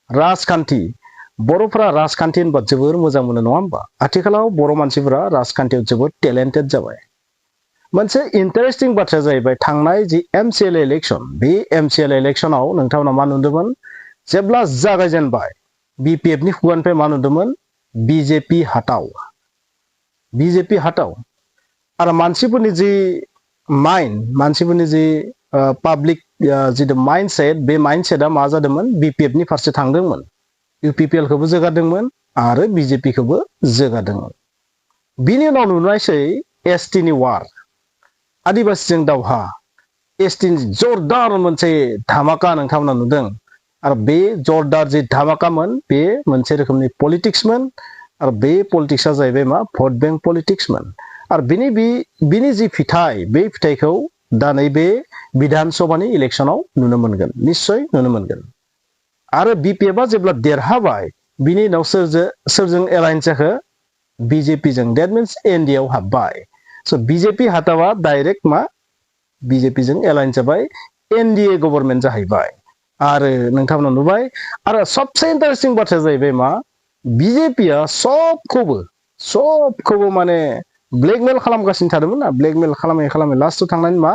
राजखान्थि बर'फोरा राजखान्थि होनबा जोबोर मोजां मोनो नङा होमबा आथिखालाव बर' मानसिफोरा राजखान्थियाव जोबोर टेलेन्टेड जाबाय मोनसे इन्टारेस्टिं बाथ्राया जाहैबाय थांनाय जि एमसिएल इलेक्शन बे एमसिएल इलेक्शनाव नोंथांमोना मा नुदोंमोन जेब्ला जागायजेनबाय बिपिएफनि खुगानिफ्राय मा नुदोंमोन बिजेपि हाथाव आरो मानसिफोरनि जि माइन्ड मानसिफोरनि जि पाब्लिक जि माइन्डसेट बे माइन्डसेटआ मा जादोंमोन बिपिएफनि फारसे थांदोंमोन UPPL खौबो जोगादोंमोन आरो बिजेपि खौबो जोगादोंमोन बिनि उनाव नुनायसै एसटिनि वार आदिबासिजों दावहा एसटिनि जरदार मोनसे धामाका नोंथांमोना नुदों आरो बे जरदार जि धामाकामोन बे मोनसे रोखोमनि पलिटिक्समोन आरो बे पलिटिक्सआ जाहैबाय मा भट बैंक पलिटिक्समोन आरो बिनि जि फिथाइ बे फिथाइखौ दा नैबे विधान सभानि इलेक्शनाव नुनो मोनगोन निश्चय नुनो मोनगोन आरो बिपिएफआ जेब्ला देरहाबाय बिनि उनाव सोरजों एलायन्स जाखो बिजेपिजों दैट मीन्स एनडीए आव हाबबाय स' बिजेपि हाथावा डाइरेक्ट मा बिजेपिजों एलायन्स जाबाय एनडीए गभर्नमेन्ट जाहैबाय आरो नोंथांमोना नुबाय आरो सबसे इन्टारेस्टिं बाथ्राया जाहैबाय मा बिजेपिया सबखौबो माने ब्लेकमेल खालामगासिनो थादोंमोन ना ब्लेकमेल खालामै लास्टआव थांनानै मा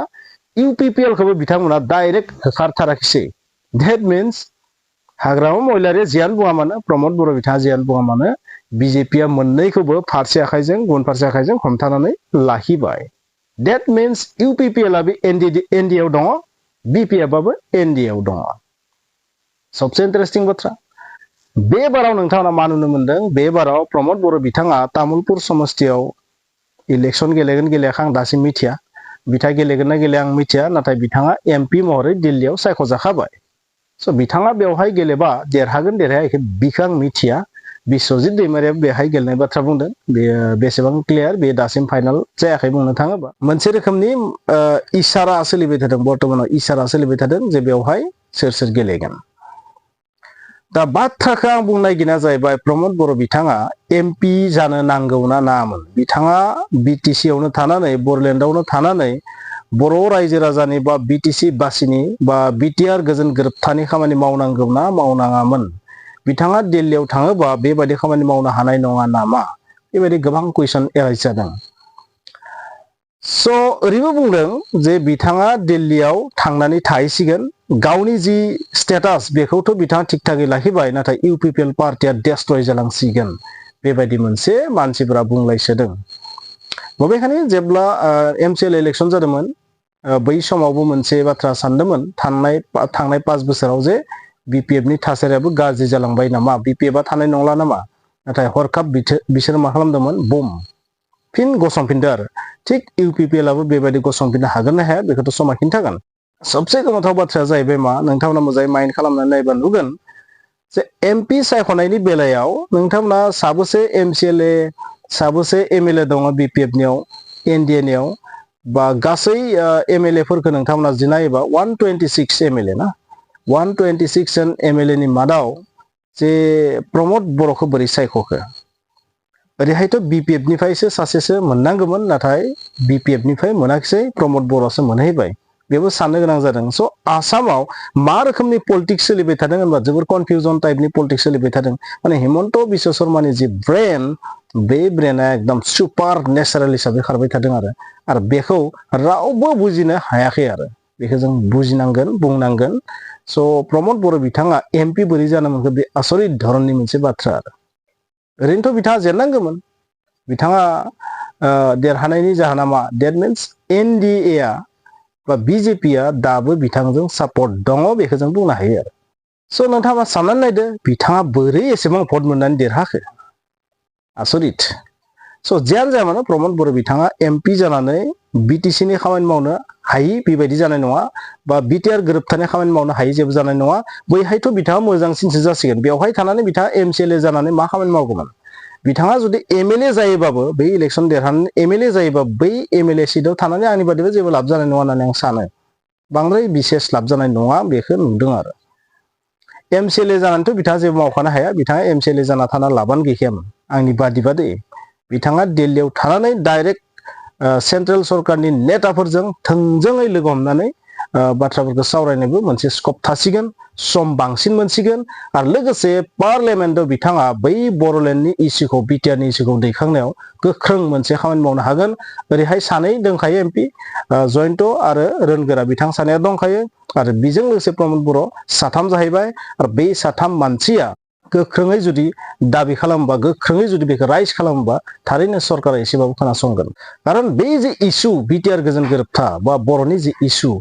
UPPL खौबो बिथांमोना डाइरेक्ट होखारथाराखिसै दैट मीन्स हाग्रामा महिलारिया जियानो बुङा मानो प्रमद बर' बिथाङा जियानो बुङा मानो बिजेपिया मोननैखौबो फारसे आखाइजों गुबुन फारसे आखाइजों हमथानानै लाखिबाय दैट मीन्स UPPL आबो एनडीए आव दङ बिपिएफ आबो एनडीए आव दङ सबसे इन्टारेस्टिं बाथ्रा बे बाराव नोंथाङा मा नुनो मोनदों बे बाराव प्रमद बर' बिथाङा तामुलपुर समस्तियाव इलेक्शन गेलेगोन गेलेयाखै आं दासिम मिथिया बिथाङा गेलेगोन ना गेलेया आं मिथिया नाथाय बिथाङा MP महरै दिल्लीयाव सायख'जाखाबाय स' बिथाङा बेवहाय गेलेबा देरहागोन देरहाया बिखौ आं मिथिया बिस्वजित दैमारियाबो बेहाय गेलेनाय बाथ्रा बुंदों बेयो बेसेबां क्लियार बे दासिम फाइनाल जायाखै बुंनो थाङोबा मोनसे रोखोमनि इसारा सोलिबाय थादों बर्तमानाव इसारा सोलिबाय थादों जे बेवहाय सोर गेलेगोन दा बाथ्राखौ आं बुंनो नागिरनाया जाहैबाय प्रमद बर' बिथाङा MP जानो नांगौना नाङामोन बिथाङा BTC आवनो थानानै बरलेण्डआवनो थानानै बर' रायजो राजानि बा BTC बासिनि बा BTR गोजोन गोरोबथानि खामानि मावनांगौना मावनाङामोन बिथाङा दिल्लीयाव थाङोबा बेबायदि खामानि मावनो हानाय नङा नामा बेबायदि गोबां कुइसन एराइज जादों स' ओरैबो बुंदों जे बिथाङा दिल्लीयाव थांनानै थाहैसिगोन गावनि जि स्टेटास बेखौथ' बिथाङा थिग थाकै लाखिबाय नाथाय UPPL पार्टिया डेस्ट्रय जालांसिगोन बेबायदि मोनसे मानसिफोरा बुंलायसोदों बबेखानि जेब्ला MCL इलेक्शन जादोंमोन बै समावबो मोनसे बाथ्रा सानदोंमोन थांनाय 5 बोसोराव जे BPF नि थासारियाबो गाज्रि जालांबाय नामा BPF आ थानाय नंला नामा नाथाय हरखाब बिसोर मा खालामदोंमोन बुम फिन गसंफिनदों आरो थिग UPPL आबो बेबायदि गसंफिननो हागोन ना हाया बेखौथ' समा खिन्थागोन सबसे गोमोथाव बाथ्राया जाहैबाय मा नोंथांमोना मोजाङै माइन्ड खालामनानै नायबा नुगोन जे MP सायख'नायनि बेलायाव नोंथांमोना साबोसे MCLA साबोसे MLA दङ BPF नियाव NDA नियाव बा गासै MLA फोरखौ नोंथांमोना जि नायोबा 126 MLA ना 126 जन MLA नि मादाव जे प्रमद बर'खौ बोरै सायख'खो ओरैहायथ' BPF निफ्रायसो सासेसो मोननांगौमोन नाथाय BPF निफ्राय मोनाखिसै प्रमद बर'सो मोनहैबाय बेबो साननो गोनां जादों स' आसामाव मा रोखोमनि पलिटिक्स सोलिबाय थादों होनबा जोबोर कनफिउजन टाइपनि पलिटिक्स सोलिबाय थादों माने हिमन्त बिश्व शर्मानि जि ब्रेन बे ब्रेना एकदम सुपार नेचारेल हिसाबै खारबाय थादों आरो बेखौ रावबो बुजिनो हायाखै आरो बेखौ जों बुजिनांगोन बुंनांगोन स' प्रमद बर' बिथाङा MP बोरै जानो मोनखो बे आसरित धरननि मोनसे बाथ्रा आरो ओरैनोथ' बिथाङा जेननांगौमोन बिथाङा देरहानायनि जाहोना मा दैट मीन्स NDA आ बा BJP आ दाबो बिथांजों सापर्ट दङ बेखौ जों बुंनो हायो आरो स' नोंथाङा साननानै नायदो बिथाङा बोरै एसेबां भट मोननानै देरहाखो आसरित स' जियानो जाया मानो प्रमद बर' बिथाङा MP जानानै BTC नि खामानि मावनो हायि बेबायदि जानाय नङा बा BTR गोरोबथानि खामानि मावनो हायि जेबो जानाय नङा बैहायथ' बिथाङा मोजांसिनसो जासिगोन बेवहाय थानानै बिथाङा MCLA जानानै मा खामानि मावगौमोन बिथाङा जुदि MLA जायोबाबो बै इलेक्शन देरहानानै MLA जायोबा बै MLA सिटआव थानानै आंनि बादिबा जेबो लाब जानाय नङा होननानै आं सानो बांद्राय बिसेस लाब जानाय नङा बेखौ नुदों आरो MCLA जानानैथ' बिथाङा जेबो मावखानो हाया बिथाङा MCLA जाना थाना लाबानो गैखायामोन आंनि बादिबा दै बिथाङा दिल्लीयाव थानानै डाइरेक्ट सेन्ट्रेल सरकारनि नेताफोरजों थोंजोङै लोगो हमनानै बाथ्राफोरखौ सावरायनोबो मोनसे स्कप थासिगोन सम बांसिन मोनसिगोन आरो लोगोसे पार्लियामेन्टआव बिथाङा बै बर'लेण्डनि इस्युखौ बिटिआरनि इस्युखौ दैखांनायाव गोख्रों मोनसे खामानि मावनो हागोन ओरैहाय सानै दंखायो एमपि जयन्त आरो रोनगोरा बिथां सानैया दंखायो आरो बेजों लोगोसे प्रमद बर' साथाम जाहैबाय आरो बे साथाम मानसिया गोख्रोङै जुदि दाबि खालामोबा गोख्रोङै जुदि बेखौ राइज खालामोबा थारैनो सरकारा एसेबाबो खोनासंगोन खारन बे जे इस्यु बिटिआर गोजोन गोरोबथा बा बर'नि जे इस्यु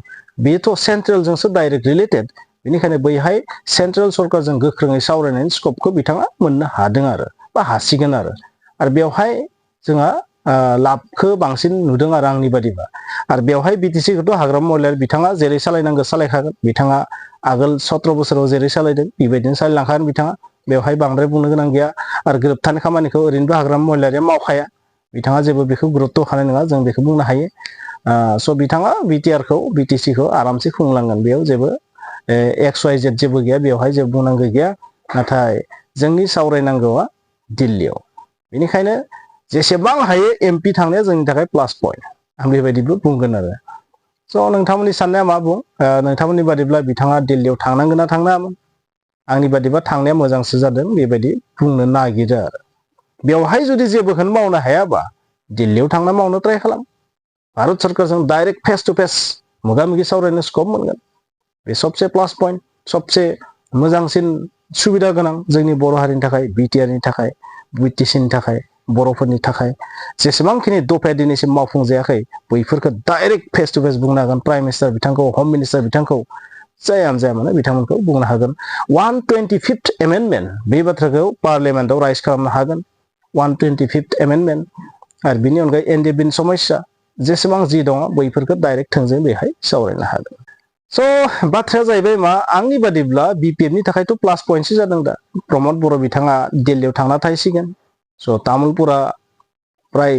बेथ' सेन्ट्रेलजोंसो डाइरेक्ट रिलेटेड बेनिखायनो बैहाय सेन्ट्रेल सरकारजों गोख्रोङै सावरायनायनि स्कपखौ बिथाङा मोननो हादों आरो बा हासिगोन आरो बेवहाय जोंहा लाबखौ बांसिन नुदों आरो आंनि बादिबा आरो बेवहाय बिटिसिखौथ' हाग्रामा महिलारि बिथाङा जेरै सालायनांगौ सालायखागोन बिथाङा आगोल 17 बोसोराव जेरै सालायदों बेबायदिनो सालायलांखागोन बिथाङा बेवहाय बांद्राय बुंनो गोनां गैया आरो गोरोबथानि खामानिखौ ओरैनोबो हाग्रामा महिलारिया मावखाया बिथाङा जेबो बेखौ गुरुत्व होखानाय नङा जों बेखौ बुंनो हायो स' बिथाङा बिटिआरखौ बिटिसिखौ आरामसे खुंलांगोन बेयाव जेबो XYZ जेबो गैया बेवहाय जेबो बुंनांगौ गैया नाथाय जोंनि सावरायनांगौआ दिल्लीयाव बेनिखायनो जेसेबां हायो एमपि थांनाया जोंनि थाखाय प्लास पइन्ट आं बेबायदिबो बुंगोन आरो स' नोंथांमोननि साननाया मा बुं नोंथांमोननि बादिब्ला बिथाङा दिल्लीयाव थांनांगोन ना थांनाङामोन आंनि बादिबा थांनाया मोजांसो जादों बेबायदि बुंनो नागिरो आरो बेवहाय जुदि जेबोखौनो मावनो हायाबा दिल्लीयाव थांना मावनो ट्राइ खालाम भारत सरकारजों डाइरेक्ट फेस टु फेस मोगा मोगि सावरायनो स्कप मोनगोन बे सबसे प्लास पइन्ट सबसे मोजांसिन सुबिदा गोनां जोंनि बर' हारिनि थाखाय बिटिआरनि थाखाय बिटिसिनि थाखाय बर'फोरनि थाखाय जेसेबांखिनि दफाया दिनैसिम मावफुंजायाखै बैफोरखौ डाइरेक्ट फेस टु फेस बुंनो हागोन प्राइम मिनिस्टार बिथांखौ होम मिनिस्टार बिथांखौ जायानो जाया मानो बिथांमोनखौ बुंनो हागोन 125th एमेन्डमेन्ट बे बाथ्राखौ पार्लियामेन्टआव राइज खालामनो हागोन 125th एमेन्डमेन्ट आरो बिनि अनगायै एनडिए बिल समस्या जेसेबां जि दङ बैफोरखौ डाइरेक्ट थोंजों बेहाय सावरायनो हागोन स' बाथ्राया जाहैबाय मा आंनि बादिब्ला बिपिएफनि थाखायथ' प्लास पइन्टसो जादों दा प्रमद बर' बिथाङा दिल्लीयाव थांना थाहैसिगोन स' तामुलपुरा प्राय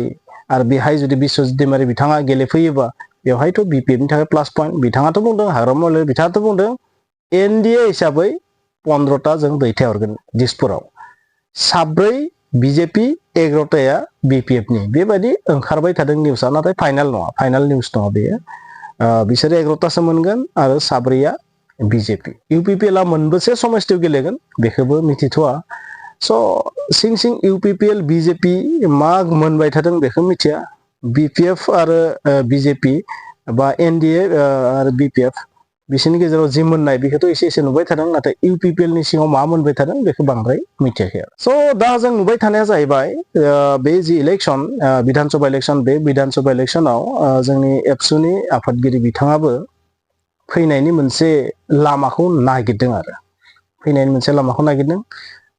आरो बेहाय जुदि बिस्वजित दैमारी बिथाङा गेलेफैयोबा बेवहायथ' बिपिएफनि थाखाय प्लास पइन्ट बिथाङाथ' बुंदों हाग्रामा महिलारि बिथाङाथ' बुंदों एनडिए हिसाबै 15टा जों दैथायहरगोन दिसपुराव 4 बिजेपि 11टाया बिपिएफनि बेबायदि ओंखारबाय थादों निउसआ नाथाय फाइनाल नङा फाइनाल निउस नङा बेयो बिसोरो 11टासो मोनगोन आरो 4या बिजेपि इउपिपिएलआ मोनबेसे समस्थियाव गेलेगोन बेखौबो मिथिथ'वा स' सिं सिं इउपिपिएल बिजेपि मा मोनबाय थादों बेखौ मिथिया बिपिएफ आरो बिजेपि बा एनडिए आरो बिपिएफ बिसोरनि गेजेराव जि मोननाय बेखौथ' एसे एसे नुबाय थादों नाथाय इउपिपिएलनि सिङाव मा मोनबाय थादों बेखौ बांद्राय मिथियाखै स' दा जों नुबाय थानाया जाहैबाय बे जि इलेक्सन बिधानसभा इलेक्सन बे बिधानसभा इलेक्सनाव जोंनि एबसुनि आफादगिरि बिथाङाबो फैनायनि मोनसे लामाखौ नागिरदों आरो फैनायनि मोनसे लामाखौ नागिरदों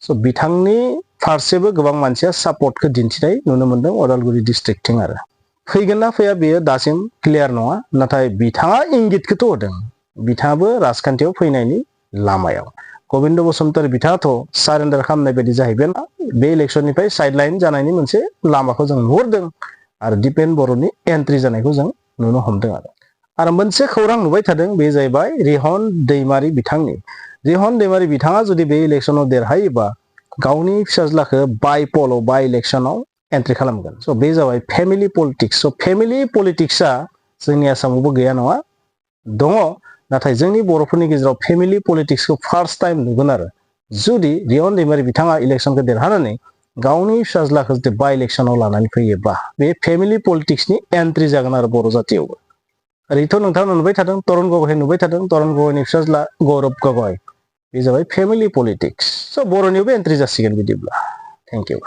स' बिथांनि फारसेबो गोबां मानसिया सापर्टखौ दिन्थिनाय नुनो मोन्दों अदालगुरि डिस्ट्रिक्टथिं आरो फैगोन ना फैया बेयो दासिम क्लियार नङा नाथाय बिथाङा इंगितखौथ' होदों बिथाङाबो राजखान्थियाव फैनायनि लामायाव गबिन्द बसुमतारी बिथाङाथ' सारेन्डार खालामनाय बायदि जाहैबाय बे इलेक्सननिफ्राय साइडलाइन जानायनि मोनसे लामाखौ जों नुहुरदों आरो दिपेन बर'नि एन्ट्रि जानायखौ जों नुनो हमदों आरो मोनसे खौरां नुबाय थादों बे जाहैबाय रिहन दैमारी बिथांनि रिहन दैमारी बिथाङा जुदि बे इलेक्सनाव देरहायोबा गावनि फिसाज्लाखौ बाइपलाव बाइ इलेक्सनाव एन्ट्रि खालामगोन स' बे जाबाय फेमिलि पलिटिक्स स' फेमिलि पलिटिक्सआ जोंनि आसामावबो गैया नङा दङ नाथाय जोंनि बर'फोरनि गेजेराव फेमिलि पलिटिक्सखौ फार्स्ट टाइम नुगोन आरो जुदि रिहन दैमारी बिथाङा इलेक्सनखौ देरहानानै गावनि फिसाज्लाखौ जुदि बाइ इलेक्सनाव लानानै फैयोबा बे फेमिलि पलिटिक्सनि एन्ट्रि जागोन आरो बर' जातियावबो ओरैथ' नोंथाङा नुबाय थादों तरुण गगৈ नुबाय थादों तरुण गगैनि फिसाज्ला गौरब गगৈ बे जाबाय फेमिलि पलिटिक्स स' बर'नियावबो एन्ट्रि जासिगोन बिदिब्ला थेंक इउ